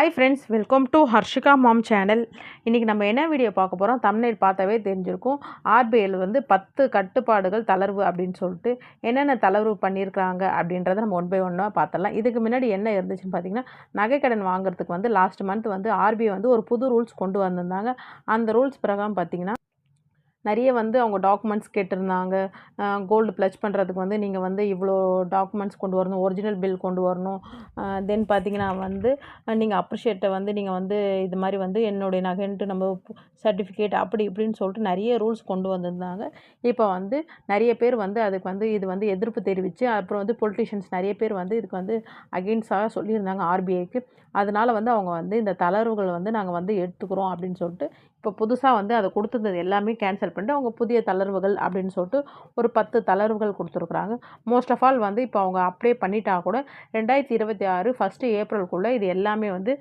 Hi friends, welcome to Harshika ma'am channel. இன்றைக்கி நம்ம என்ன வீடியோ பார்க்க போகிறோம், தம்ப்நெயில் பார்த்தாவே தெரிஞ்சிருக்கும். ஆர்பிஐயில் வந்து 10 கட்டுப்பாடுகள் தளர்வு அப்படின்னு சொல்லிட்டு என்னென்ன தளர்வு பண்ணியிருக்காங்க அப்படின்றத நம்ம ஒன் பை ஒன்னாக பார்த்துடலாம். இதுக்கு முன்னாடி என்ன இருந்துச்சுன்னு பார்த்தீங்கன்னா, நகைக்கடன் வாங்குறதுக்கு வந்து லாஸ்ட் மந்த் வந்து ஆர்பிஐ வந்து ஒரு புது ரூல்ஸ் கொண்டு வந்திருந்தாங்க. அந்த ரூல்ஸ் பிரகாரம் பார்த்தீங்கன்னா நிறைய வந்து அவங்க டாக்குமெண்ட்ஸ் கேட்டிருந்தாங்க. கோல்டு ப்ளட்ஜ் பண்ணுறதுக்கு வந்து நீங்கள் வந்து இவ்வளோ டாக்குமெண்ட்ஸ் கொண்டு வரணும், ஒரிஜினல் பில் கொண்டு வரணும். தென் பார்த்தீங்கன்னா வந்து நீங்கள் அப்ரிஷியேட்டை வந்து நீங்கள் வந்து இது மாதிரி வந்து என்னுடைய நகைன்ட்டு நம்ம சர்டிஃபிகேட் அப்படி இப்படின்னு சொல்லிட்டு நிறைய ரூல்ஸ் கொண்டு வந்திருந்தாங்க. இப்போ வந்து நிறைய பேர் வந்து அதுக்கு வந்து இது வந்து எதிர்ப்பு தெரிவித்து, அப்புறம் வந்து பொலிட்டிஷியன்ஸ் நிறைய பேர் வந்து இதுக்கு வந்து அகெயின்ஸ்டாக சொல்லியிருந்தாங்க ஆர்பிஐக்கு. அதனால் வந்து அவங்க வந்து இந்த தளர்வுகள் வந்து நாங்கள் வந்து எடுத்துக்கிறோம் அப்படின்னு சொல்லிட்டு இப்போ புதுசாக வந்து அதை கொடுத்துருந்தது எல்லாமே கேன்சல் பண்ணிட்டு அவங்க புதிய தளர்வுகள் அப்படின்னு சொல்லிட்டு ஒரு 10 தளர்வுகள் கொடுத்துருக்குறாங்க. மோஸ்ட் ஆஃப் ஆல் வந்து இப்போ அவங்க அப்ளை பண்ணிட்டா கூட 2026 ஃபஸ்ட்டு ஏப்ரலுக்குள்ளே இது எல்லாமே வந்து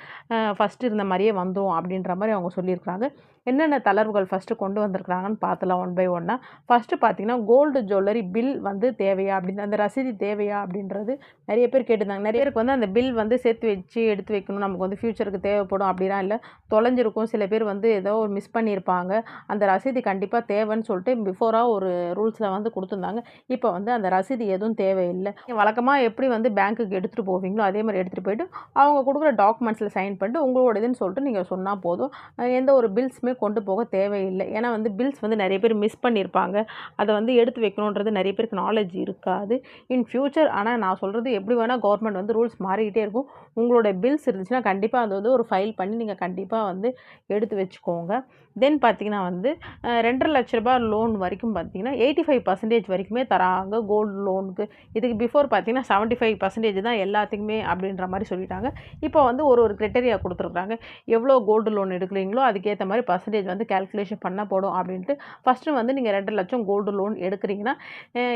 ஃபஸ்ட்டு இருந்த மாதிரியே வந்துடும் அப்படின்ற மாதிரி அவங்க சொல்லியிருக்கிறாங்க. என்னென்ன தளர்வுகள் ஃபஸ்ட்டு கொண்டு வந்திருக்கிறாங்கன்னு பார்த்துலாம் ஒன் பை ஒன்னாக. ஃபஸ்ட்டு பார்த்திங்கன்னா, கோல்டு ஜுவல்லரி பில் வந்து தேவையா அப்படின்னு, அந்த ரசீது தேவையா அப்படின்றது நிறைய பேர் கேட்டிருந்தாங்க. நிறைய பேருக்கு வந்து அந்த பில் வந்து சேர்த்து வச்சு எடுத்து வைக்கணும், நமக்கு வந்து ஃப்யூச்சருக்கு தேவைப்படும் அப்படிலாம் இல்லை. தொலைஞ்சிருக்கும், சில பேர் வந்து ஏதோ மிஸ் பண்ணியிருப்பாங்க. அந்த ரசீது கண்டிப்பாக தேவைன்னு சொல்லிட்டு பிஃபோராக ஒரு ரூல்ஸில் வந்து கொடுத்துருந்தாங்க. இப்போ வந்து அந்த ரசீது எதுவும் தேவையில்லை. வழக்கமாக எப்படி வந்து பேங்க்குக்கு எடுத்துகிட்டு போவீங்களோ அதே மாதிரி எடுத்துகிட்டு போயிட்டு அவங்க கொடுக்குற டாக்குமெண்ட்ஸில் சைன் பண்ணிட்டு உங்களோடதுன்னு சொல்லிட்டு நீங்கள் சொன்னால் போதும். எந்த ஒரு பில்ஸுமே கொண்டு போக தேவையில்லை. ஏன்னா வந்து பில்ஸ் வந்து நிறைய பேர் மிஸ் பண்ணியிருப்பாங்க. அதை வந்து எடுத்து வைக்கணுன்றது நிறைய பேருக்கு நாலேஜ் இருக்காது இன் ஃப்யூச்சர். ஆனால் நான் சொல்கிறது, எப்படி வேணால் கவர்மெண்ட் வந்து ரூல்ஸ் மாறிக்கிட்டே இருக்கும். உங்களோட பில்ஸ் இருந்துச்சுன்னா கண்டிப்பாக அது வந்து ஒரு ஃபைல் பண்ணி நீங்கள் கண்டிப்பாக வந்து எடுத்து வச்சுக்கோங்க. தென் பார்த்திங்கன்னா வந்து 2.5 லட்ச ரூபாய் லோன் வரைக்கும் பார்த்திங்கன்னா 85% வரைக்குமே தராங்க கோல்டு லோனுக்கு. இதுக்கு பிஃபோர் பார்த்திங்கன்னா 75% தான் எல்லாத்துக்குமே அப்படின்ற மாதிரி சொல்லிட்டாங்க. இப்போ வந்து ஒரு கிரைட்டீரியா கொடுத்துருக்குறாங்க. எவ்வளோ கோல்டு லோன் எடுக்கிறீங்களோ அதுக்கேற்ற மாதிரி பர்சன்டேஜ் வந்து கேல்குலேஷன் பண்ண போடும் அப்படின்ட்டு. ஃபஸ்ட்டு வந்து நீங்கள் 2 லட்சம் கோல்டு லோன் எடுக்கிறீங்கன்னா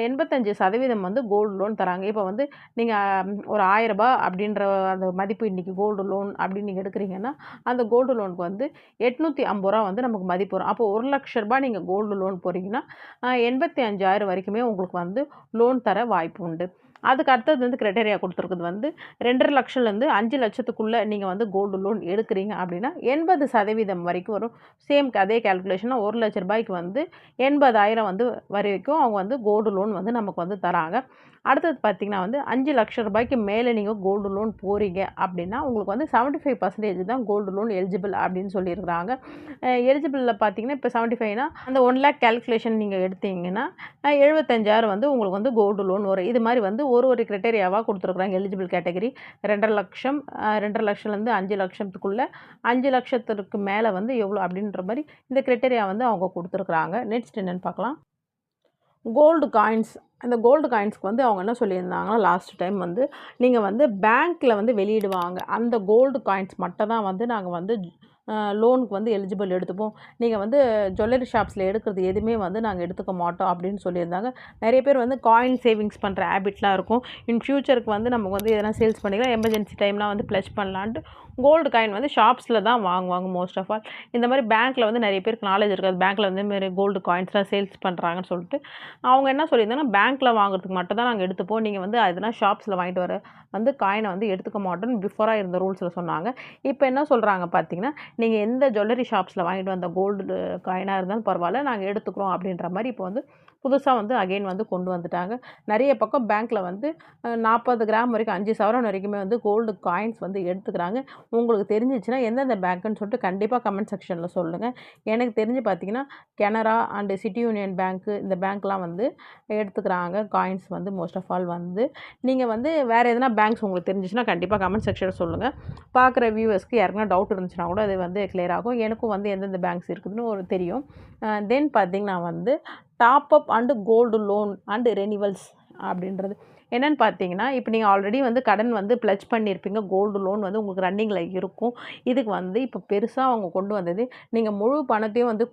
85% வந்து கோல்டு லோன் தராங்க. இப்போ வந்து நீங்கள் ஒரு 1000 ரூபாய் அப்படின்ற அந்த மதிப்பு இன்றைக்கி கோல்டு லோன் அப்படின்னு நீங்கள் எடுக்கிறீங்கன்னா அந்த கோல்டு லோனுக்கு வந்து 850 ரூபா வந்து நமக்கு மதிப்பு வரும். அப்போ 1 லட்ச ரூபாய் நீங்கள் கோல்டு லோன் போகிறீங்கன்னா 85,000 வரைக்குமே உங்களுக்கு வந்து லோன் தர வாய்ப்பு உண்டு. அதுக்கு அடுத்தது வந்து கிரைட்டீரியா கொடுத்துருக்குது வந்து 2.5 லட்சம்லேருந்து 5 லட்சத்துக்குள்ளே நீங்கள் வந்து கோல்டு லோன் எடுக்கிறீங்க அப்படின்னா 80% வரைக்கும் வரும். சேம் அதே கேல்குலேஷனாக 1 லட்ச ரூபாய்க்கு வந்து 80,000 வந்து வரைக்கும் அவங்க வந்து கோல்டு லோன் வந்து நமக்கு வந்து தராங்க. அடுத்தது பார்த்திங்கன்னா வந்து 5 லட்ச ரூபாய்க்கு மேலே நீங்கள் கோல்டு லோன் போகிறீங்க அப்படின்னா உங்களுக்கு வந்து 75% தான் கோல்டு லோன் எலிஜிபிள் அப்படின்னு சொல்லியிருக்கிறாங்க. எலிஜிபிளில் பார்த்திங்கன்னா இப்போ 75னா அந்த 1 லேக் கேல்குலேஷன் நீங்கள் எடுத்தீங்கன்னா 75,000 வந்து உங்களுக்கு வந்து கோல்டு லோன் வரும். இது மாதிரி வந்து ஒரு கிரைட்டீரியாவாக கொடுத்துருக்குறாங்க. எலிஜிபிள் கேட்டகரி 2.5 லட்சம், 2.5 லட்சம்லேருந்து 5 லட்சத்துக்குள்ளே, 5 லட்சத்திற்கு மேலே வந்து எவ்வளோ அப்படின்ற மாதிரி இந்த கிரைட்டீரியா வந்து அவங்க கொடுத்துருக்குறாங்க. நெக்ஸ்ட் என்னென்னு பார்க்கலாம். Gold coins. அந்த கோல்டு காயின்ஸ்க்கு வந்து அவங்க என்ன சொல்லியிருந்தாங்கன்னா, லாஸ்ட் டைம் வந்து நீங்கள் வந்து பேங்க்கில் வந்து வெளியிடுவாங்க. அந்த கோல்டு காயின்ஸ் மட்டும் தான் வந்து நாங்கள் வந்து லோனுக்கு வந்து எலிஜிபிள் எடுத்துப்போம். நீங்கள் வந்து ஜுவல்லரி ஷாப்ஸில் எடுக்கிறது எதுவுமே வந்து நாங்கள் எடுத்துக்க மாட்டோம் அப்படின்னு சொல்லியிருந்தாங்க. நிறைய பேர் வந்து காயின் சேவிங்ஸ் பண்ணுற ஹேபிட்லாம் இருக்கும். இன் ஃப்யூச்சருக்கு வந்து நமக்கு வந்து எதனா சேல்ஸ் பண்ணிக்கலாம், எமர்ஜென்சி டைம்லாம் வந்து ப்ளட்ஜ் பண்ணலான்ட்டு கோல்டு காயின் வந்து ஷாப்ஸில் தான் வாங்குவாங்க மோஸ்ட் ஆஃப் ஆல். இந்த மாதிரி பேங்க்கில் வந்து நிறைய பேருக்கு நாலேஜ் இருக்காது. பேங்க்கில் வந்து மாரி கோல்டு காயின்ஸ்லாம் சேல்ஸ் பண்ணுறாங்கன்னு சொல்லிட்டு அவங்க என்ன சொல்லியிருந்தாங்கன்னா, பேங்க்கில் வாங்குறதுக்கு மட்டும் தான் நாங்கள் எடுத்துப்போம். நீங்கள் வந்து அதனா ஷாப்ஸில் வாங்கிட்டு வர வந்து காயினை வந்து எடுத்துக்க மாட்டோம்னு பிஃபோராக இருந்த ரூல்ஸில் சொன்னாங்க. இப்போ என்ன சொல்கிறாங்க பார்த்திங்கன்னா, நீங்கள் எந்த ஜுவல்லரி ஷாப்ஸில் வாங்கிட்டு வந்த கோல்டு காயினாக இருந்தாலும் பரவாயில்ல, நாங்கள் எடுத்துக்கிறோம் அப்படின்ற மாதிரி இப்போ வந்து புதுசாக வந்து அகெயின் வந்து கொண்டு வந்துட்டாங்க. நிறைய பக்கம் பேங்க்கில் வந்து 40 கிராம் வரைக்கும் 5 சவரன் வரைக்குமே வந்து கோல்டு காயின்ஸ் வந்து எடுத்துக்கிறாங்க. உங்களுக்கு தெரிஞ்சிச்சுன்னா எந்தெந்த பேங்க்குன்னு சொல்லிட்டு கண்டிப்பாக கமெண்ட் செக்ஷனில் சொல்லுங்கள். எனக்கு தெரிஞ்சு பார்த்திங்கன்னா கனரா அண்டு சிட்டி யூனியன் பேங்க்கு, இந்த பேங்க்லாம் வந்து எடுத்துக்கிறாங்க காயின்ஸ் வந்து மோஸ்ட் ஆஃப் ஆல் வந்து. நீங்கள் வந்து வேறு எதனா பேங்க்ஸ் உங்களுக்கு தெரிஞ்சிச்சுன்னா கண்டிப்பாக கமெண்ட் செக்ஷனில் சொல்லுங்கள். பார்க்குற வியூவர்ஸ்க்கு யாருக்குன்னா டவுட் இருந்துச்சுன்னா கூட அது வந்து கிளியர் ஆகும். எனக்கும் வந்து எந்தெந்த பேங்க்ஸ் இருக்குதுன்னு ஒரு தெரியும். தென் பார்த்திங்கன்னா வந்து top up and gold loan and renewals அப்படின்றது என்னென்னு பார்த்தீங்கன்னா, இப்போ நீங்கள் ஆல்ரெடி வந்து கடன் வந்து ப்ளட்ஜ் பண்ணியிருப்பீங்க. கோல்டு லோன் வந்து உங்களுக்கு ரன்னிங்கில் இருக்கும். இதுக்கு வந்து இப்போ பெருசாக அவங்க கொண்டு வந்தது, நீங்கள் முழு பணத்தையும் வந்து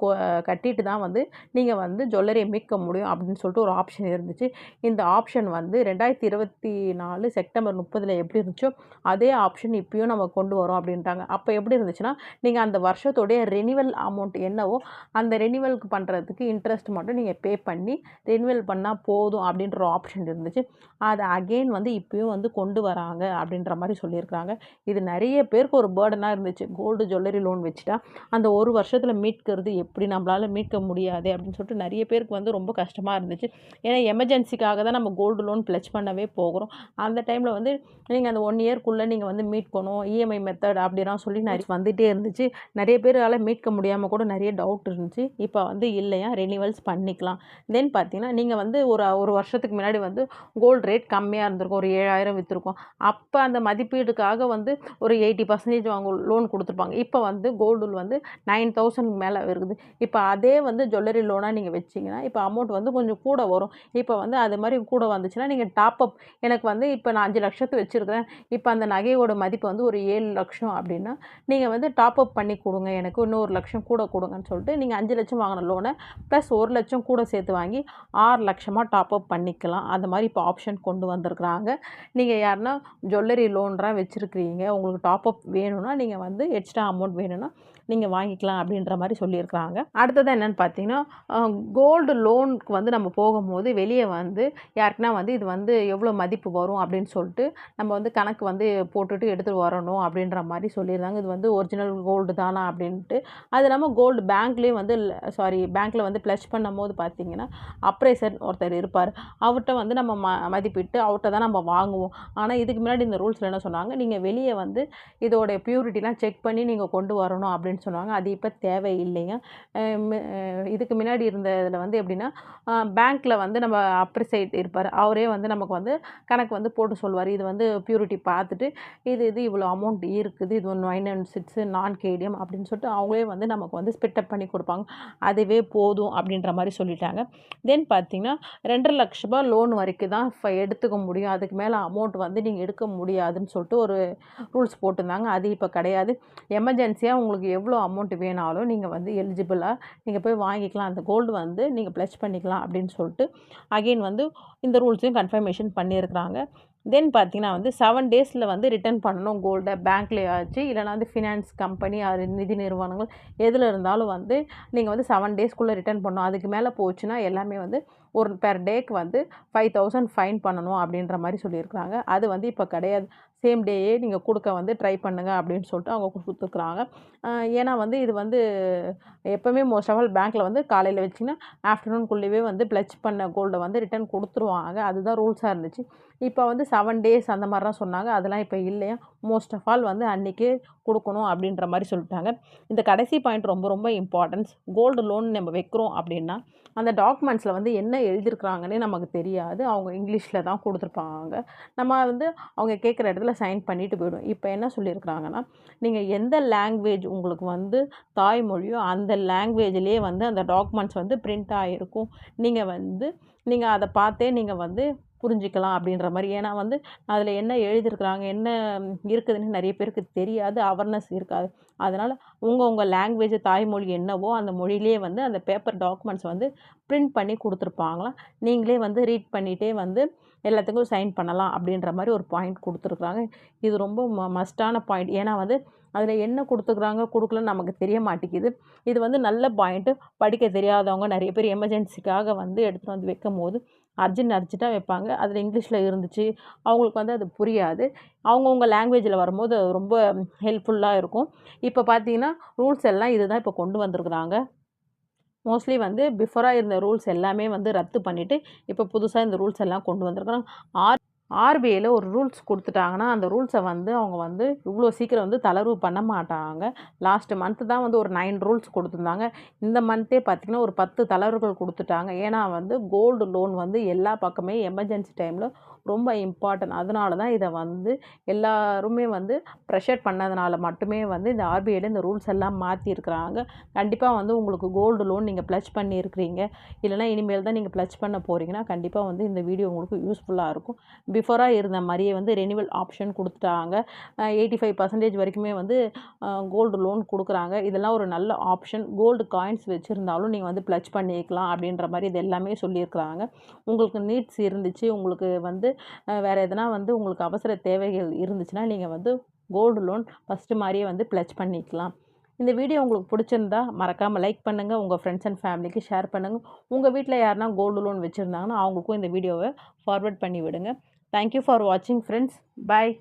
கட்டிட்டு தான் வந்து நீங்கள் வந்து ஜுவல்லரியை மீட்க முடியும் அப்படின்னு சொல்லிட்டு ஒரு ஆப்ஷன் இருந்துச்சு. இந்த ஆப்ஷன் வந்து 2024 செப்டம்பர் 30 எப்படி இருந்துச்சோ அதே ஆப்ஷன் இப்பயும் நம்ம கொண்டு வரோம் அப்படின்ட்டாங்க. அப்போ எப்படி இருந்துச்சுன்னா, நீங்கள் அந்த வருஷத்தோடைய ரெனிவல் அமௌண்ட் என்னவோ அந்த ரெனிவலுக்கு பண்ணுறதுக்கு இன்ட்ரெஸ்ட் மட்டும் நீங்கள் பே பண்ணி ரெனிவல் பண்ணால் போதும் அப்படின்ற ஒரு ஆப்ஷன் இருந்துச்சு. அதை அகெயின் வந்து இப்பயும் வந்து கொண்டு வராங்க அப்படின்ற மாதிரி சொல்லியிருக்கிறாங்க. இது நிறைய பேருக்கு ஒரு பேர்டனாக இருந்துச்சு. கோல்டு ஜுவல்லரி லோன் வச்சுட்டா அந்த ஒரு வருஷத்தில் மீட்கிறது எப்படி, நம்மளால் மீட்க முடியாது அப்படின்னு சொல்லிட்டு நிறைய பேருக்கு வந்து ரொம்ப கஷ்டமாக இருந்துச்சு. ஏன்னா எமர்ஜென்சிக்காக தான் நம்ம கோல்டு லோன் ப்ளச் பண்ணவே போகிறோம். அந்த டைமில் வந்து நீங்கள் அந்த 1 இயர்க்குள்ளே நீங்கள் வந்து மீட்கணும், இஎம்ஐ மெத்தட் அப்படிலாம் சொல்லி நிறைய வந்துகிட்டே இருந்துச்சு. நிறைய பேரால் மீட்க முடியாமல் கூட நிறைய டவுட் இருந்துச்சு. இப்போ வந்து இல்லையா, ரெனிவல்ஸ் பண்ணிக்கலாம். தென் பார்த்தீங்கன்னா நீங்கள் வந்து ஒரு வருஷத்துக்கு முன்னாடி வந்து கோல்டு ரேட் கம்மியாக இருந்திருக்கும், ஒரு 7000 விற்றுருக்கும். அப்போ அந்த மதிப்பீடுக்காக வந்து ஒரு 80% அவங்க லோன் கொடுத்துருப்பாங்க. இப்போ வந்து கோல்டு வந்து 9000 மேலே இருக்குது. இப்போ அதே வந்து ஜுவல்லரி லோனாக நீங்கள் வச்சிங்கன்னா இப்போ அமௌண்ட் வந்து கொஞ்சம் கூட வரும். இப்போ வந்து அது மாதிரி கூட வந்துச்சுன்னா நீங்கள் டாப்அப், எனக்கு வந்து இப்போ நான் 5 லட்சத்து வச்சுருக்கிறேன், இப்போ அந்த நகையோட மதிப்பு வந்து ஒரு 7 லட்சம் அப்படின்னா நீங்கள் வந்து டாப்அப் பண்ணி கொடுங்க, எனக்கு இன்னும் 1 லட்சம் கூட கொடுங்கன்னு சொல்லிட்டு நீங்கள் 5 லட்சம் வாங்கின லோனை ப்ளஸ் 1 லட்சம் கூட சேர்த்து வாங்கி 6 லட்சமாக டாப்அப் பண்ணிக்கலாம். அந்த மாதிரி இப்போ ஆப்ஷன் கொண்டு வந்திருக்கிறாங்க. நீங்கள் யாருன்னா ஜுவல்லரி லோன்லாம் வச்சுருக்கிறீங்க, உங்களுக்கு டாப்அப் வேணும்னா நீங்கள் வந்து எக்ஸ்ட்ரா அமௌண்ட் வேணும்னா நீங்கள் வாங்கிக்கலாம் அப்படின்ற மாதிரி சொல்லியிருக்கிறாங்க. அடுத்தது என்னென்னு பார்த்தீங்கன்னா, கோல்டு லோனுக்கு வந்து நம்ம போகும்போது வெளியே வந்து யாருக்குன்னா வந்து இது வந்து எவ்வளோ மதிப்பு வரும் அப்படின்னு சொல்லிட்டு நம்ம வந்து கணக்கு வந்து போட்டுட்டு எடுத்துகிட்டு வரணும் அப்படின்ற மாதிரி சொல்லியிருந்தாங்க. இது வந்து ஒரிஜினல் கோல்டு தானா அப்படின்ட்டு. அது இல்லாமல் கோல்டு பேங்க்லேயே வந்து பேங்க்கில் வந்து ப்ளஷ் பண்ணும்போது பார்த்தீங்கன்னா அப்ரைசர் ஒருத்தர் இருப்பார். அவர்கிட்ட வந்து நம்ம மதிப்பிட்டு அவர்கிட்ட தான் நம்ம வாங்குவோம். ஆனால் இதுக்கு முன்னாடி இந்த ரூல்ஸில் என்ன சொன்னாங்க, நீங்கள் வெளியே வந்து இதோடைய பியூரிட்டிலாம் செக் பண்ணி நீங்கள் கொண்டு வரணும் அப்படின்னு சொன்னாங்க. அது இப்போ தேவையில்லைங்க. இதுக்கு முன்னாடி இருந்த இதில் வந்து எப்படின்னா பேங்க்கில் வந்து நம்ம அப்ரிசைட் இருப்பார், அவரே வந்து நமக்கு வந்து கணக்கு வந்து போட்டு சொல்லுவார். இது வந்து பியூரிட்டி பார்த்துட்டு இது இவ்வளோ அமௌண்ட் இருக்குது, இது 996 நான் கேடிஎம் அப்படின்னு சொல்லிட்டு அவங்களே வந்து நமக்கு வந்து ஸ்பிட்டப் பண்ணி கொடுப்பாங்க. அதுவே போதும் அப்படின்ற மாதிரி சொல்லிட்டாங்க. தென் பார்த்தீங்கன்னா 2.5 லட்ச ரூபாய் லோன் வரைக்கும் தான் எடுத்துக்க முடியும், அதுக்கு மேலே அமௌண்ட் வந்து நீங்கள் எடுக்க முடியாதுன்னு சொல்லிட்டு ஒரு ரூல்ஸ் போட்டிருந்தாங்க. அது இப்போ கிடையாது. எமர்ஜென்சியாக உங்களுக்கு எவ்வளோ அமௌண்ட் வேணாலும் நீங்கள் வந்து எலிஜிபிளாக நீங்கள் போய் வாங்கிக்கலாம், அந்த கோல்டு வந்து நீங்கள் ப்ளஷ் பண்ணிக்கலாம் அப்படின்னு சொல்லிட்டு அகெயின் வந்து இந்த ரூல்ஸையும் கன்ஃபர்மேஷன் பண்ணியிருக்கிறாங்க. தென் பார்த்தீங்கன்னா வந்து 7 டேஸில் வந்து ரிட்டர்ன் பண்ணணும் கோல்டை, பேங்க்லேயாச்சு இல்லைனா வந்து ஃபினான்ஸ் கம்பெனி நிதி நிறுவனங்கள் எதில் இருந்தாலும் வந்து நீங்கள் வந்து 7 டேஸ்க்குள்ளே ரிட்டர்ன் பண்ணணும். அதுக்கு மேலே போச்சுன்னா எல்லாமே வந்து ஒரு பெர் டேக்கு வந்து 5000 ஃபைன் பண்ணணும் அப்படின்ற மாதிரி சொல்லியிருக்கிறாங்க. அது வந்து இப்போ கிடையாது. சேம் டேயே நீங்கள் கொடுக்க வந்து ட்ரை பண்ணுங்கள் அப்படின்னு சொல்லிட்டு அவங்க கொடுத்துருக்குறாங்க. ஏன்னா வந்து இது வந்து எப்போவுமே மோஸ்ட் ஆஃப் ஆல் பேங்க்கில் வந்து காலையில் வச்சிங்கன்னா ஆஃப்டர்நூன்குள்ளேயே வந்து ப்ளச் பண்ண கோல்டை வந்து ரிட்டர்ன் கொடுத்துருவாங்க. அதுதான் ரூல்ஸாக இருந்துச்சு. இப்போ வந்து 7 டேஸ் அந்த மாதிரிலாம் சொன்னாங்க. அதெல்லாம் இப்போ இல்லையா, மோஸ்ட் ஆஃப் ஆல் வந்து அன்றைக்கே கொடுக்கணும் அப்படின்ற மாதிரி சொல்லிட்டாங்க. இந்த கடைசி பாயிண்ட் ரொம்ப ரொம்ப இம்பார்ட்டன்ஸ். கோல்டு லோன் நம்ம வைக்கிறோம் அப்படின்னா அந்த டாக்குமெண்ட்ஸில் வந்து என்ன எழுதியிருக்கிறாங்கன்னே நமக்கு தெரியாது. அவங்க இங்கிலீஷில் தான் கொடுத்துருப்பாங்க. நம்ம வந்து அவங்க கேட்குற இடத்துல சைன் பண்ணிவிட்டு போய்டும். இப்போ என்ன சொல்லியிருக்கிறாங்கன்னா, நீங்கள் எந்த லாங்குவேஜ் உங்களுக்கு வந்து தாய்மொழியோ அந்த லாங்குவேஜ்லேயே வந்து அந்த டாக்குமெண்ட்ஸ் வந்து பிரிண்ட் ஆகிருக்கும். நீங்கள் அதை பார்த்தே நீங்கள் வந்து புரிஞ்சிக்கலாம் அப்படின்ற மாதிரி. ஏன்னா வந்து அதில் என்ன எழுதியிருக்கிறாங்க, என்ன இருக்குதுன்னு நிறைய பேருக்கு தெரியாது, அவேர்னஸ் இருக்காது. அதனால் உங்கள் லாங்குவேஜ் தாய்மொழி என்னவோ அந்த மொழியிலே வந்து அந்த பேப்பர் டாக்குமெண்ட்ஸ் வந்து பிரிண்ட் பண்ணி கொடுத்துருப்பாங்களாம். நீங்களே வந்து ரீட் பண்ணிகிட்டே வந்து எல்லாத்துக்கும் சைன் பண்ணலாம் அப்படின்ற மாதிரி ஒரு பாயிண்ட் கொடுத்துருக்குறாங்க. இது ரொம்ப மஸ்டான பாயிண்ட். ஏன்னா வந்து அதில் என்ன கொடுத்துக்குறாங்க கொடுக்கலன்னு நமக்கு தெரிய மாட்டேங்குது. இது வந்து நல்ல பாயிண்ட்டு. படிக்க தெரியாதவங்க நிறைய பேர் எமர்ஜென்சிக்காக வந்து எடுத்துகிட்டு வந்து வைக்கும் போது அர்ஜென்ட்டாக வைப்பாங்க. அதில் இங்கிலீஷில் இருந்துச்சு, அவங்களுக்கு வந்து அது புரியாது. அவங்கவுங்க லாங்குவேஜில் வரும்போது அது ரொம்ப ஹெல்ப்ஃபுல்லாக இருக்கும். இப்போ பார்த்தீங்கன்னா ரூல்ஸ் எல்லாம் இது தான் இப்போ கொண்டு வந்திருக்குறாங்க. மோஸ்ட்லி வந்து பிஃபோராக இருந்த ரூல்ஸ் எல்லாமே வந்து ரத்து பண்ணிவிட்டு இப்போ புதுசாக இந்த ரூல்ஸ் எல்லாம் கொண்டு வந்திருக்கிறாங்க. ஆர்பிஐயில் ஒரு ரூல்ஸ் கொடுத்துட்டாங்கன்னா அந்த ரூல்ஸை வந்து அவங்க வந்து இவ்வளோ சீக்கிரம் வந்து தளர்வு பண்ண மாட்டாங்க. லாஸ்ட் மந்த்து தான் வந்து ஒரு 9 ரூல்ஸ் கொடுத்துருந்தாங்க. இந்த மந்த்தே பார்த்திங்கன்னா ஒரு 10 தளர்வுகள் கொடுத்துட்டாங்க. ஏன்னா வந்து கோல்டு லோன் வந்து எல்லா பக்கமே எமர்ஜென்சி டைமில் ரொம்ப இம்பார்ட்டன்ட். அதனால தான் இதை வந்து எல்லாருமே வந்து ப்ரெஷர் பண்ணதுனால மட்டுமே வந்து இந்த ஆர்பிஐயில் இந்த ரூல்ஸ் எல்லாம் மாற்றிருக்கிறாங்க. கண்டிப்பாக வந்து உங்களுக்கு கோல்டு லோன் நீங்கள் ப்ளச் பண்ணியிருக்கிறீங்க, இல்லைனா இனிமேல் தான் நீங்கள் ப்ளச் பண்ண போகிறீங்கன்னா கண்டிப்பாக வந்து இந்த வீடியோ உங்களுக்கு யூஸ்ஃபுல்லாக இருக்கும். பிஃபோராக இருந்த மாதிரியே வந்து ரெனிவல் ஆப்ஷன் கொடுத்துட்டாங்க. 85% வரைக்குமே வந்து கோல்டு லோன் கொடுக்குறாங்க. இதெல்லாம் ஒரு நல்ல ஆப்ஷன். கோல்டு காயின்ஸ் வச்சுருந்தாலும் நீங்கள் வந்து ப்ளச் பண்ணிக்கலாம் அப்படின்ற மாதிரி இது எல்லாமே சொல்லியிருக்கிறாங்க. உங்களுக்கு நீட்ஸ் இருந்துச்சு, உங்களுக்கு வந்து வேறு எதனா வந்து உங்களுக்கு அவசர தேவைகள் இருந்துச்சுன்னா நீங்கள் வந்து கோல்டு லோன் ஃபஸ்ட்டு மாதிரியே வந்து ப்ளச் பண்ணிக்கலாம். இந்த வீடியோ உங்களுக்கு பிடிச்சிருந்தா மறக்காமல் லைக் பண்ணுங்கள், உங்கள் ஃப்ரெண்ட்ஸ் அண்ட் ஃபேமிலிக்கு ஷேர் பண்ணுங்கள். உங்கள் வீட்டில் யாருன்னா கோல்டு லோன் வச்சுருந்தாங்கன்னா அவங்களுக்கும் இந்த வீடியோவை ஃபார்வர்ட் பண்ணி விடுங்க. தேங்க் யூ ஃபார் வாட்சிங் ஃப்ரெண்ட்ஸ். பாய்.